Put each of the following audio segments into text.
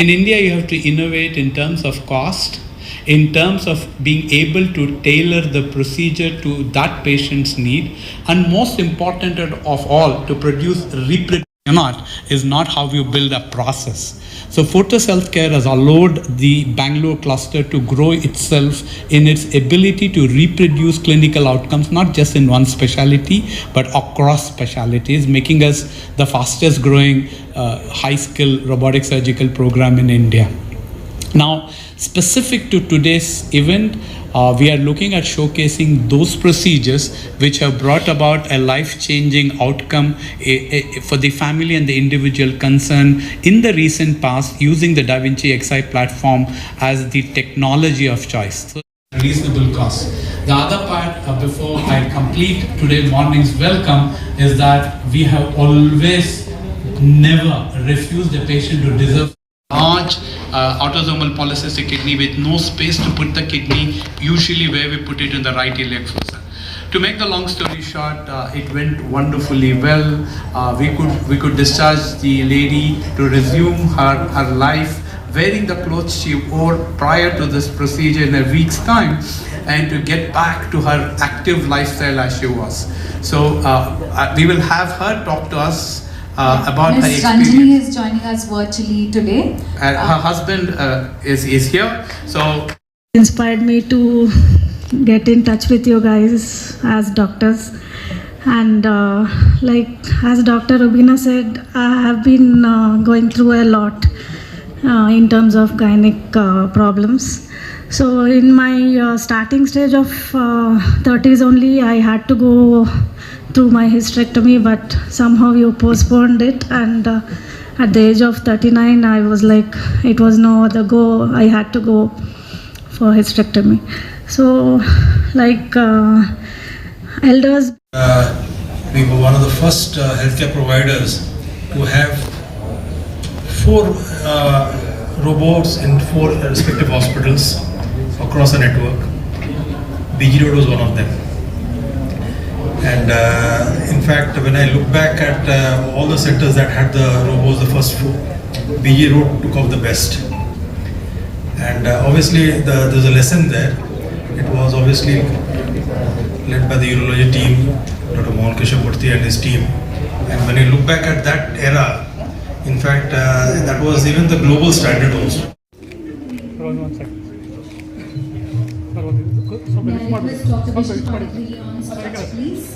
In India, you have to innovate in terms of cost, in terms of being able to tailor the procedure to that patient's need, and most important of all, to produce is not how you build a process. So Fortis Healthcare has allowed the Bangalore cluster to grow itself in its ability to reproduce clinical outcomes, not just in one specialty, but across specialties, making us the fastest growing high-skill robotic surgical program in India. Now, specific to today's event, we are looking at showcasing those procedures which have brought about a life-changing outcome for the family and the individual concerned in the recent past, using the Da Vinci Xi platform as the technology of choice. So, reasonable cost. The other part, before I complete today morning's welcome, is that we have always never refused a patient to deserve large autosomal polycystic kidney with no space to put the kidney, usually where we put it in the right iliac fossa. To make the long story short, it went wonderfully well. We could discharge the lady to resume her life wearing the clothes she wore prior to this procedure in a week's time, and to get back to her active lifestyle as she was. So we will have her talk to us about her experience. Ranjini is joining us virtually today. Her husband is here. So inspired me to get in touch with you guys as doctors. And as Dr. Rubina said, I have been going through a lot in terms of gynec problems. So in my starting stage of 30s only, I had to go through my hysterectomy, but somehow you postponed it, and at the age of 39 I was like, it was no other go, I had to go for hysterectomy. So elders, we were one of the first healthcare providers to have 4 robots in 4 respective hospitals across the network. BG Road was one of them. And in fact, when I look back at all the centers that had the robots, the first 4, BG Road took off the best. And obviously, there's a lesson there. It was obviously led by the urology team, Dr. Mohan Keshavmurthy and his team. And when you look back at that era, in fact, that was even the global standard also. One second. May I request Dr. Vishnu Patil on stage, please?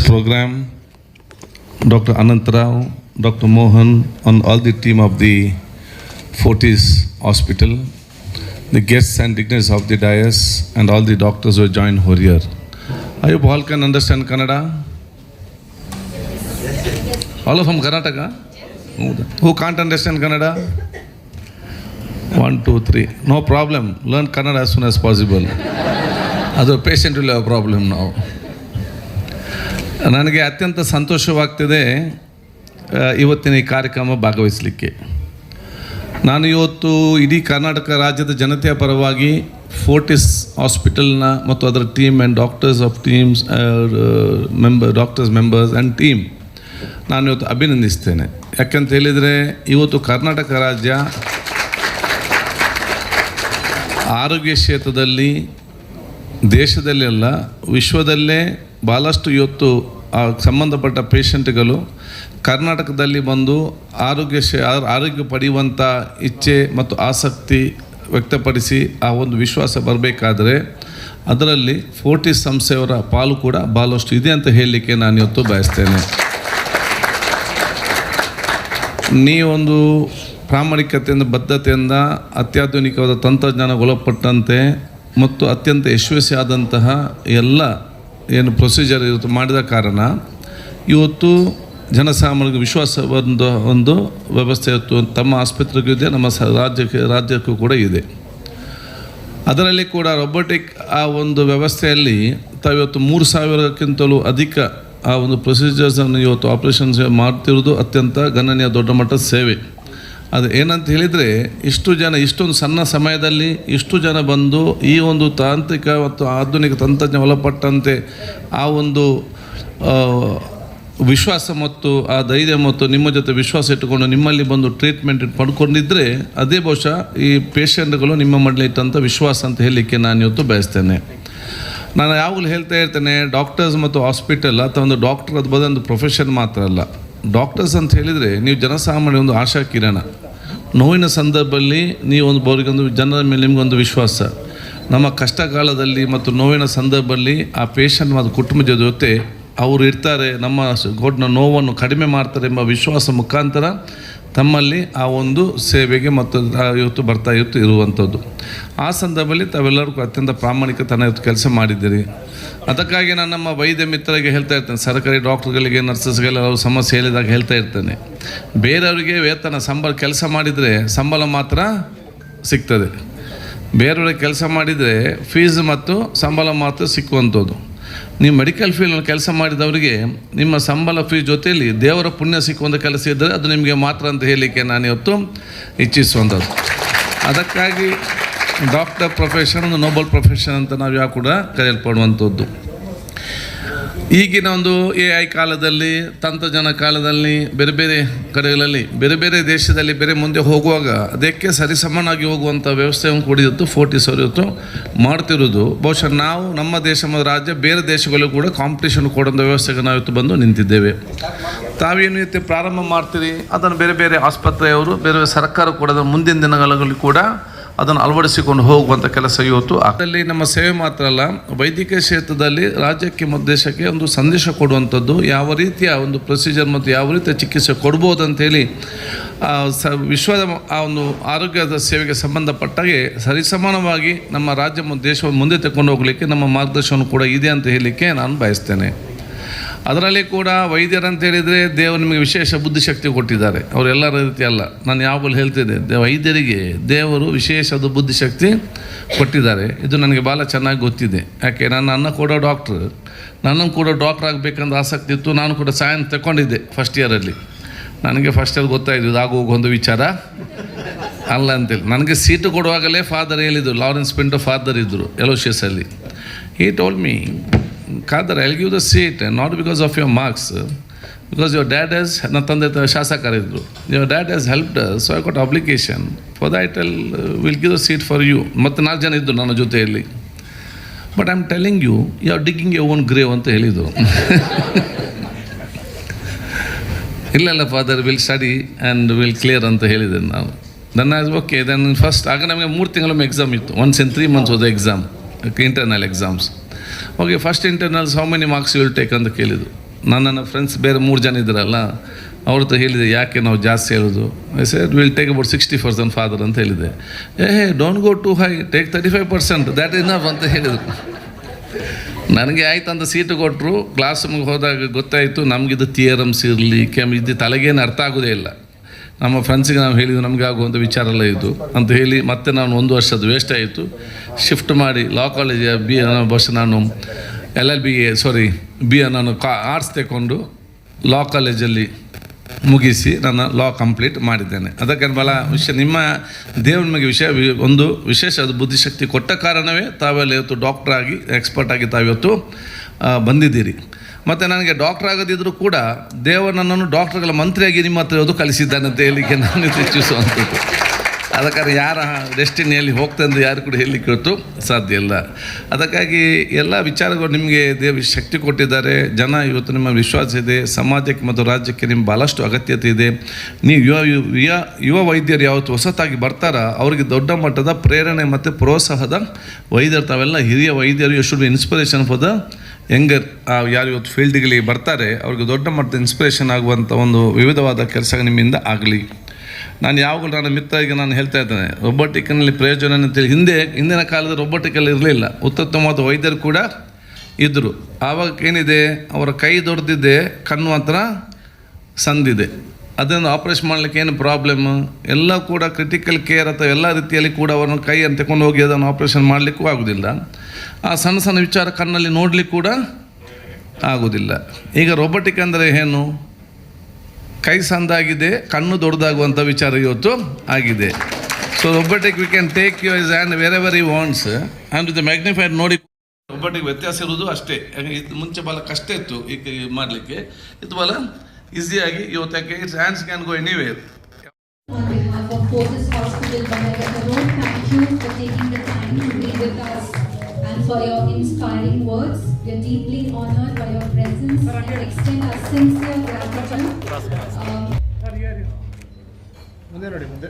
Program, Dr. Anant Rao, Dr. Mohan, and all the team of the Fortis Hospital, the guests and dignitaries of the dais, and all the doctors who joined here. I hope all can understand Kannada. All of them Karnataka? Who can't understand Kannada? 1, 2, 3. No problem. Learn Kannada as soon as possible. Other patient will have a problem now. ನನಗೆ ಅತ್ಯಂತ ಸಂತೋಷವಾಗ್ತಿದೆ ಇವತ್ತಿನ ಈ ಕಾರ್ಯಕ್ರಮ ಭಾಗವಹಿಸಲಿಕ್ಕೆ. ನಾನು ಇವತ್ತು ಇಡೀ ಕರ್ನಾಟಕ ರಾಜ್ಯದ ಜನತೆಯ ಪರವಾಗಿ ಫೋರ್ಟಿಸ್ ಹಾಸ್ಪಿಟಲ್ನ ಮತ್ತು ಅದರ team and doctors of teams doctors members and team ನಾನು ಇವತ್ತು ಅಭಿನಂದಿಸ್ತೇನೆ. ಯಾಕಂತ ಹೇಳಿದರೆ ಇವತ್ತು ಕರ್ನಾಟಕ ರಾಜ್ಯ ಆರೋಗ್ಯ ಕ್ಷೇತ್ರದಲ್ಲಿ ದೇಶದಲ್ಲೇ ಅಲ್ಲ ವಿಶ್ವದಲ್ಲೇ ಭಾಳಷ್ಟು ಇವತ್ತು ಸಂಬಂಧಪಟ್ಟ ಪೇಷಂಟ್ಗಳು ಕರ್ನಾಟಕದಲ್ಲಿ ಬಂದು ಆರೋಗ್ಯ ಪಡೆಯುವಂಥ ಇಚ್ಛೆ ಮತ್ತು ಆಸಕ್ತಿ ವ್ಯಕ್ತಪಡಿಸಿ ಆ ಒಂದು ವಿಶ್ವಾಸ ಬರಬೇಕಾದರೆ ಅದರಲ್ಲಿ ಫೋರ್ಟಿಸ್ ಸಂಸ್ಥೆಯವರ ಪಾಲು ಕೂಡ ಭಾಳಷ್ಟು ಇದೆ ಅಂತ ಹೇಳಲಿಕ್ಕೆ ನಾನು ಇವತ್ತು ಬಯಸ್ತೇನೆ. ನೀವೊಂದು ಪ್ರಾಮಾಣಿಕತೆಯಿಂದ ಬದ್ಧತೆಯಿಂದ ಅತ್ಯಾಧುನಿಕವಾದ ತಂತ್ರಜ್ಞಾನಗೊಳಪಟ್ಟಂತೆ ಮತ್ತು ಅತ್ಯಂತ ಯಶಸ್ವಿಯಾದಂತಹ ಎಲ್ಲ ಏನು ಪ್ರೊಸೀಜರ್ ಇವತ್ತು ಮಾಡಿದ ಕಾರಣ ಇವತ್ತು ಜನಸಾಮಾನ್ಯರಿಗೆ ವಿಶ್ವಾಸ ಒಂದು ವ್ಯವಸ್ಥೆ ಇವತ್ತು ತಮ್ಮ ಆಸ್ಪತ್ರೆಗೂ ಇದೆ, ನಮ್ಮ ರಾಜ್ಯಕ್ಕೂ ಕೂಡ ಇದೆ. ಅದರಲ್ಲಿ ಕೂಡ ರೊಬೋಟಿಕ್ ಆ ಒಂದು ವ್ಯವಸ್ಥೆಯಲ್ಲಿ ತಾವಿವತ್ತು 3,000ಕ್ಕಿಂತಲೂ ಅಧಿಕ ಆ ಒಂದು ಪ್ರೊಸೀಜರ್ಸನ್ನು ಇವತ್ತು ಆಪರೇಷನ್ಸ್ ಮಾಡ್ತಿರೋದು ಅತ್ಯಂತ ಗಣನೀಯ ದೊಡ್ಡ ಮಟ್ಟದ ಸೇವೆ. ಅದು ಏನಂತ ಹೇಳಿದರೆ, ಇಷ್ಟೊಂದು ಸಣ್ಣ ಸಮಯದಲ್ಲಿ ಇಷ್ಟು ಜನ ಬಂದು ಈ ಒಂದು ತಾಂತ್ರಿಕ ಮತ್ತು ಆಧುನಿಕ ತಂತ್ರಜ್ಞಾನ ಒಳಪಟ್ಟಂತೆ ಆ ಒಂದು ವಿಶ್ವಾಸ ಮತ್ತು ಆ ಧೈರ್ಯ ಮತ್ತು ನಿಮ್ಮ ಜೊತೆ ವಿಶ್ವಾಸ ಇಟ್ಟುಕೊಂಡು ನಿಮ್ಮಲ್ಲಿ ಬಂದು ಟ್ರೀಟ್ಮೆಂಟ್ ಪಡ್ಕೊಂಡಿದ್ದರೆ ಅದೇ ಬಹುಶಃ ಈ ಪೇಷಂಟ್ಗಳು ನಿಮ್ಮ ಮಡಲಿ ಇಟ್ಟಂಥ ವಿಶ್ವಾಸ ಅಂತ ಹೇಳಲಿಕ್ಕೆ ನಾನು ಇವತ್ತು ಬಯಸ್ತೇನೆ. ನಾನು ಯಾವಾಗಲೂ ಹೇಳ್ತಾ ಇರ್ತೇನೆ, ಡಾಕ್ಟರ್ಸ್ ಮತ್ತು ಹಾಸ್ಪಿಟಲ್ ಅಥವಾ ಒಂದು ಡಾಕ್ಟರ್ ಅದು ಬಂದೊಂದು ಪ್ರೊಫೆಷನ್ ಮಾತ್ರ ಅಲ್ಲ. ಡಾಕ್ಟರ್ಸ್ ಅಂತ ಹೇಳಿದರೆ ನೀವು ಜನಸಾಮಾನ್ಯ ಒಂದು ಆಶಾ ಕಿರಣ. ನೋವಿನ ಸಂದರ್ಭದಲ್ಲಿ ನೀವು ಒಂದು ಅವರಿಗೊಂದು ಜನರ ಮೇಲೆ ನಿಮಗೊಂದು ವಿಶ್ವಾಸ. ನಮ್ಮ ಕಷ್ಟ ಕಾಲದಲ್ಲಿ ಮತ್ತು ನೋವಿನ ಸಂದರ್ಭದಲ್ಲಿ ಆ ಪೇಷಂಟ್ ಮತ್ತು ಕುಟುಂಬದ ಜೊತೆ ಅವರು ಇರ್ತಾರೆ, ನಮ್ಮ ನೋವನ್ನು ಕಡಿಮೆ ಮಾಡ್ತಾರೆ ಎಂಬ ವಿಶ್ವಾಸ ಮುಖಾಂತರ ತಮ್ಮಲ್ಲಿ ಆ ಒಂದು ಸೇವೆಗೆ ಮತ್ತು ಇವತ್ತು ಇರುವಂಥದ್ದು. ಆ ಸಂದರ್ಭದಲ್ಲಿ ತಾವೆಲ್ಲರೂ ಅತ್ಯಂತ ಪ್ರಾಮಾಣಿಕತನ ಇವತ್ತು ಕೆಲಸ ಮಾಡಿದ್ದೀರಿ. ಅದಕ್ಕಾಗಿ ನಾನು ನಮ್ಮ ವೈದ್ಯ ಮಿತ್ರರಿಗೆ ಹೇಳ್ತಾ ಇರ್ತೇನೆ, ಸರ್ಕಾರಿ ಡಾಕ್ಟರ್ಗಳಿಗೆ, ನರ್ಸಸ್ಗೆಲ್ಲ ಸಮಸ್ಯೆ ಹೇಳಿದಾಗ ಹೇಳ್ತಾ ಇರ್ತೇನೆ, ಬೇರೆಯವರಿಗೆ ವೇತನ ಕೆಲಸ ಮಾಡಿದರೆ ಸಂಬಳ ಮಾತ್ರ ಸಿಗ್ತದೆ, ಬೇರೆಯವ್ರಿಗೆ ಕೆಲಸ ಮಾಡಿದರೆ ಫೀಸ್ ಮತ್ತು ಸಂಬಳ ಮಾತ್ರ ಸಿಕ್ಕುವಂಥದ್ದು. ನೀವು ಮೆಡಿಕಲ್ ಫೀಲ್ಡ್ನಲ್ಲಿ ಕೆಲಸ ಮಾಡಿದವರಿಗೆ ನಿಮ್ಮ ಸಂಬಳ ಫೀಸ್ ಜೊತೆಯಲ್ಲಿ ದೇವರ ಪುಣ್ಯ ಸಿಕ್ಕುವಂಥ ಕೆಲಸ ಇದ್ದರೆ ಅದು ನಿಮಗೆ ಮಾತ್ರ ಅಂತ ಹೇಳಲಿಕ್ಕೆ ನಾನು ಇವತ್ತು ಇಚ್ಛಿಸುವಂಥದ್ದು. ಅದಕ್ಕಾಗಿ ಡಾಕ್ಟರ್ ಪ್ರೊಫೆಷನ್ ಒಂದು ನೋಬಲ್ ಪ್ರೊಫೆಷನ್ ಅಂತ ನಾವು ಯಾವ ಕೂಡ ಕರೆಯಲ್ಪಡುವಂಥದ್ದು. ಈಗಿನ ಒಂದು AI ಕಾಲದಲ್ಲಿ, ತಂತ್ರಜ್ಞಾನ ಕಾಲದಲ್ಲಿ, ಬೇರೆ ಬೇರೆ ಕಡೆಗಳಲ್ಲಿ, ಬೇರೆ ಬೇರೆ ದೇಶದಲ್ಲಿ ಬೇರೆ ಮುಂದೆ ಹೋಗುವಾಗ ಅದಕ್ಕೆ ಸರಿಸಮನಾಗಿ ಹೋಗುವಂಥ ವ್ಯವಸ್ಥೆಯನ್ನು ಕೂಡಿದ್ದು ಫೋರ್ಟಿಸ್ ಅವರು ಇವತ್ತು ಮಾಡ್ತಿರೋದು. ಬಹುಶಃ ನಾವು ನಮ್ಮ ದೇಶ ಮತ್ತು ರಾಜ್ಯ ಬೇರೆ ದೇಶಗಳು ಕೂಡ ಕಾಂಪಿಟೇಷನ್ ಕೊಡುವಂಥ ವ್ಯವಸ್ಥೆಗೆ ನಾವು ಇವತ್ತು ಬಂದು ನಿಂತಿದ್ದೇವೆ. ತಾವೇನು ರೀತಿ ಪ್ರಾರಂಭ ಮಾಡ್ತೀರಿ ಅದನ್ನು ಬೇರೆ ಬೇರೆ ಆಸ್ಪತ್ರೆಯವರು, ಬೇರೆ ಬೇರೆ ಸರ್ಕಾರ ಕೂಡ ಮುಂದಿನ ದಿನಗಳಲ್ಲಿ ಕೂಡ ಅದನ್ನು ಅಳವಡಿಸಿಕೊಂಡು ಹೋಗುವಂಥ ಕೆಲಸ ಇವತ್ತು ಅದರಲ್ಲಿ ನಮ್ಮ ಸೇವೆ ಮಾತ್ರ ಅಲ್ಲ, ವೈದ್ಯಕೀಯ ಕ್ಷೇತ್ರದಲ್ಲಿ ರಾಜ್ಯಕ್ಕೆ ಮತ್ತು ದೇಶಕ್ಕೆ ಒಂದು ಸಂದೇಶ ಕೊಡುವಂಥದ್ದು, ಯಾವ ರೀತಿಯ ಒಂದು ಪ್ರೊಸೀಜರ್ ಮತ್ತು ಯಾವ ರೀತಿಯ ಚಿಕಿತ್ಸೆ ಕೊಡ್ಬೋದು ಅಂತೇಳಿ ವಿಶ್ವದ ಆ ಒಂದು ಆರೋಗ್ಯದ ಸೇವೆಗೆ ಸಂಬಂಧಪಟ್ಟಾಗೆ ಸರಿಸಮಾನವಾಗಿ ನಮ್ಮ ರಾಜ್ಯ ಮತ್ತು ದೇಶವನ್ನು ಮುಂದೆ ತಗೊಂಡು ಹೋಗಲಿಕ್ಕೆ ನಮ್ಮ ಮಾರ್ಗದರ್ಶನ ಕೂಡ ಇದೆ ಅಂತ ಹೇಳಲಿಕ್ಕೆ ನಾನು ಬಯಸ್ತೇನೆ. ಅದರಲ್ಲಿ ಕೂಡ ವೈದ್ಯರಂತ ಹೇಳಿದರೆ ದೇವರು ನಿಮಗೆ ವಿಶೇಷ ಬುದ್ಧಿಶಕ್ತಿ ಕೊಟ್ಟಿದ್ದಾರೆ. ಅವರೆಲ್ಲರ ರೀತಿ ಅಲ್ಲ. ನಾನು ಯಾವಾಗಲೂ ಹೇಳ್ತಿದ್ದೆ, ವೈದ್ಯರಿಗೆ ದೇವರು ವಿಶೇಷದ ಬುದ್ಧಿಶಕ್ತಿ ಕೊಟ್ಟಿದ್ದಾರೆ. ಇದು ನನಗೆ ಭಾಳ ಚೆನ್ನಾಗಿ ಗೊತ್ತಿದೆ. ಯಾಕೆ ನನ್ನ ಕೂಡ ನನ್ನನ್ನು ಕೂಡ ಡಾಕ್ಟ್ರ್ ಆಗಬೇಕಂತ ಆಸಕ್ತಿ ಇತ್ತು. ನಾನು ಕೂಡ ಸೈನ್ಸ್ ತಗೊಂಡಿದ್ದೆ ಫಸ್ಟ್ ಇಯರಲ್ಲಿ. ನನಗೆ ಫಸ್ಟ್ ಇಯರ್ ಗೊತ್ತಾಯಿತು ಇದು ಆಗೋಗೊಂದು ವಿಚಾರ ಅಲ್ಲ ಅಂತೇಳಿ. ನನಗೆ ಸೀಟು ಕೊಡುವಾಗಲೇ ಫಾದರ್ ಹೇಳಿದರು, ಲಾರೆನ್ಸ್ ಪಿಂಟೋ ಫಾದರ್ ಇದ್ದರು ಎಲೋಶಿಯಸಲ್ಲಿ. He told me, Kader, I'll give the seat, not because of your marks, because your dad has, ನನ್ನ ತಂದೆ ಶಾಸಕರಿದ್ದರು, your dad has helped us, so I got obligation. For that we'll give the seat for you. ಮತ್ತು 4 ಜನ ಇದ್ದರು ನನ್ನ ಜೊತೆಯಲ್ಲಿ. But I am telling you, you are digging your own grave ಅಂತ ಹೇಳಿದರು. ಇಲ್ಲ father, will study and will clear ಅಂತ ಹೇಳಿದೆ ನಾನು. ನನ್ನ ಓಕೆ ದೆನ್ ಫಸ್ಟ್ ಆಗ ನಮಗೆ 3 ತಿಂಗಳೊಮ್ಮೆ ಎಕ್ಸಾಮ್ ಇತ್ತು. ಒನ್ಸ್ ಇನ್ 3 months ಹೋದ exam, internal exams. Okay, first internals how many marks will take ಅಂತ ಕೇಳಿದರು. ನನ್ನ ಫ್ರೆಂಡ್ಸ್ ಬೇರೆ 3 ಜನ ಇದ್ರಲ್ಲ, ಅವ್ರದ್ದು ಹೇಳಿದೆ ಯಾಕೆ ನಾವು ಜಾಸ್ತಿ ಹೇಳೋದು. I said will take about 60% father ಅಂತ ಹೇಳಿದೆ. Don't go to high, take 35%, that is enough ಅಂತ ಹೇಳಿದರು. ನನಗೆ ಆಯ್ತು ಅಂತ ಸೀಟು ಕೊಟ್ಟರು. ಕ್ಲಾಸ್ ರೂಮಿಗೆ ಹೋದಾಗ ಗೊತ್ತಾಯಿತು ನಮಗಿದು ಥಿಯರಮ್ಸ್ ಇರಲಿ ಇದು ತಲೆಗೇನು ಅರ್ಥ ಆಗೋದೇ ಇಲ್ಲ. ನಮ್ಮ ಫ್ರೆಂಡ್ಸಿಗೆ ನಾವು ಹೇಳಿದ್ವಿ ನಮಗೆ ಆಗುವಂಥ ವಿಚಾರ ಎಲ್ಲ ಇದು ಅಂತ ಹೇಳಿ ಮತ್ತೆ ನಾನು 1 ವರ್ಷದ ವೇಸ್ಟ್ ಆಯಿತು. ಶಿಫ್ಟ್ ಮಾಡಿ ಲಾ ಕಾಲೇಜ್ ನಾನು ಬಿ ಎ ನಾನು ಆರ್ಟ್ಸ್ ತಗೊಂಡು ಲಾ ಕಾಲೇಜಲ್ಲಿ ಮುಗಿಸಿ ನನ್ನ ಲಾ ಕಂಪ್ಲೀಟ್ ಮಾಡಿದ್ದೇನೆ. ಅದಕ್ಕೆ ಭಾಳ ನಿಮ್ಮ ದೇವ್ರ ನಿಮಗೆ ಒಂದು ವಿಶೇಷ ಬುದ್ಧಿಶಕ್ತಿ ಕೊಟ್ಟ ಕಾರಣವೇ ತಾವೆಲ್ಲ ಇವತ್ತು ಡಾಕ್ಟ್ರಾಗಿ ಎಕ್ಸ್ಪರ್ಟಾಗಿ ತಾವಿವತ್ತು ಬಂದಿದ್ದೀರಿ. ಮತ್ತು ನನಗೆ ಡಾಕ್ಟ್ರ್ ಆಗೋದಿದ್ರೂ ಕೂಡ ದೇವರು ನನ್ನನ್ನು ಡಾಕ್ಟ್ರುಗಳ ಮಂತ್ರಿಯಾಗಿ ನಿಮ್ಮ ಹತ್ರ ಇರೋದು ಕಲಿಸಿದ್ದಾನೆ ಅಂತ ಹೇಳಲಿಕ್ಕೆ ನಾನು ಇಚ್ಛಿಸುವಂಥದ್ದು. ಅದಕ್ಕಾಗಿ ಯಾರ ಡೆಸ್ಟಿನಿಯಲ್ಲಿ ಹೋಗ್ತಂದು ಯಾರು ಕೂಡ ಹೇಳಲಿಕ್ಕೆ ಇವತ್ತು ಸಾಧ್ಯ ಇಲ್ಲ. ಅದಕ್ಕಾಗಿ ಎಲ್ಲ ವಿಚಾರಗಳು ನಿಮಗೆ ದೇವ ಶಕ್ತಿ ಕೊಟ್ಟಿದ್ದಾರೆ. ಜನ ಇವತ್ತು ನಿಮ್ಮ ವಿಶ್ವಾಸ ಇದೆ. ಸಮಾಜಕ್ಕೆ ಮತ್ತು ರಾಜ್ಯಕ್ಕೆ ನಿಮ್ಮ ಭಾಳಷ್ಟು ಅಗತ್ಯತೆ ಇದೆ. ನೀವು ಯುವ ವೈದ್ಯರು ಯಾವತ್ತು ಹೊಸತಾಗಿ ಬರ್ತಾರ ಅವರಿಗೆ ದೊಡ್ಡ ಮಟ್ಟದ ಪ್ರೇರಣೆ ಮತ್ತು ಪ್ರೋತ್ಸಾಹದ ವೈದ್ಯರು ತಾವೆಲ್ಲ ಹಿರಿಯ ವೈದ್ಯರು. You should be inspiration for the younger ಯಾರು ಇವತ್ತು ಫೀಲ್ಡ್ಗಳಿಗೆ ಬರ್ತಾರೆ ಅವ್ರಿಗೆ ದೊಡ್ಡ ಮಟ್ಟದ ಇನ್ಸ್ಪಿರೇಷನ್ ಆಗುವಂಥ ಒಂದು ವಿವಿಧವಾದ ಕೆಲಸ ನಿಮ್ಮಿಂದ ಆಗಲಿ. ನಾನು ಯಾವಾಗಲೂ ನನ್ನ ಮಿತ್ರರಿಗೆ ನಾನು ಹೇಳ್ತಾ ಇದ್ದೇನೆ, ರೊಬೋಟಿಕ್ನಲ್ಲಿ ಪ್ರಯೋಜನ ಅಂತೇಳಿ ಹಿಂದಿನ ಕಾಲದಲ್ಲಿ ರೊಬೋಟಿಕಲ್ಲಿ ಇರಲಿಲ್ಲ. ಉತ್ತಮವಾದ ವೈದ್ಯರು ಕೂಡ ಇದ್ದರು. ಆವಾಗ ಏನಿದೆ, ಅವರ ಕೈ ದೊಡ್ಡದಿದೆ, ಕಣ್ಣು ಮಾತ್ರ ಸಂದಿದೆ. ಅದನ್ನು ಆಪ್ರೇಷನ್ ಮಾಡಲಿಕ್ಕೆ ಏನು ಪ್ರಾಬ್ಲಮ್ ಎಲ್ಲ ಕೂಡ ಕ್ರಿಟಿಕಲ್ ಕೇರ್ ಅಥವಾ ಎಲ್ಲ ರೀತಿಯಲ್ಲಿ ಕೂಡ ಅವರನ್ನು ಕೈಯನ್ನು ತಗೊಂಡು ಹೋಗಿ ಅದನ್ನು ಆಪ್ರೇಷನ್ ಮಾಡಲಿಕ್ಕೂ ಆಗೋದಿಲ್ಲ. ಆ ಸಣ್ಣ ಸಣ್ಣ ವಿಚಾರ ಕಣ್ಣಲ್ಲಿ ನೋಡಲಿಕ್ಕೆ ಕೂಡ ಆಗೋದಿಲ್ಲ. ಈಗ ರೊಬೋಟಿಕ್ ಅಂದರೆ ಏನು, ಕೈ ಸಂದಾಗಿದೆ, ಕಣ್ಣು ದೊಡ್ಡದಾಗುವಂಥ ವಿಚಾರ ಇವತ್ತು ಆಗಿದೆ. ಸೊ ಒಬ್ಬಟ್ಟಿಗೆ we can take your hand wherever you wants and with magnified ನೋಡಿ. ಒಬ್ಬಟ್ಟಿಗೆ ವ್ಯತ್ಯಾಸ ಇರೋದು ಅಷ್ಟೇ. ಇದು ಮುಂಚೆ ಭಾಳ ಕಷ್ಟ ಇತ್ತು ಈಗ ಮಾಡಲಿಕ್ಕೆ, ಇದು ಭಾಳ ಈಸಿಯಾಗಿ ಇವತ್ತಕ್ಕೆ it's hands can go anywhere. On behalf of Fortis Hospital, Bangalore, thank you for taking the time to be with us and for your inspiring words. We are deeply honored by your presence and extend our sincere gratitude. ಮುಂದೆ ನೋಡಿ ಮುಂದೆ